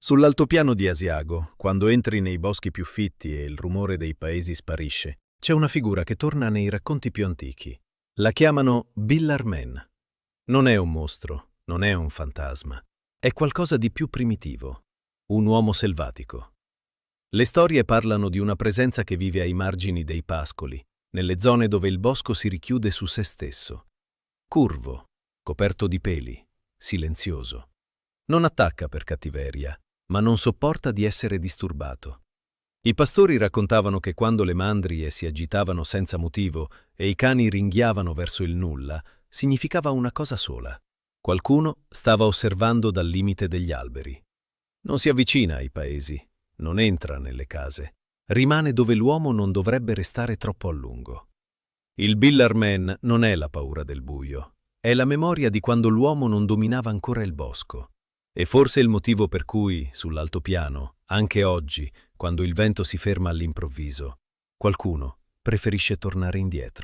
Sull'altopiano di Asiago, quando entri nei boschi più fitti e il rumore dei paesi sparisce, c'è una figura che torna nei racconti più antichi. La chiamano Billarman. Non è un mostro, non è un fantasma, è qualcosa di più primitivo, un uomo selvatico. Le storie parlano di una presenza che vive ai margini dei pascoli, nelle zone dove il bosco si richiude su se stesso. Curvo, coperto di peli, silenzioso. Non attacca per cattiveria, ma non sopporta di essere disturbato. I pastori raccontavano che quando le mandrie si agitavano senza motivo e i cani ringhiavano verso il nulla, significava una cosa sola. Qualcuno stava osservando dal limite degli alberi. Non si avvicina ai paesi, non entra nelle case, rimane dove l'uomo non dovrebbe restare troppo a lungo. Il Billarman non è la paura del buio, è la memoria di quando l'uomo non dominava ancora il bosco. E forse il motivo per cui, sull'altopiano, anche oggi, quando il vento si ferma all'improvviso, qualcuno preferisce tornare indietro.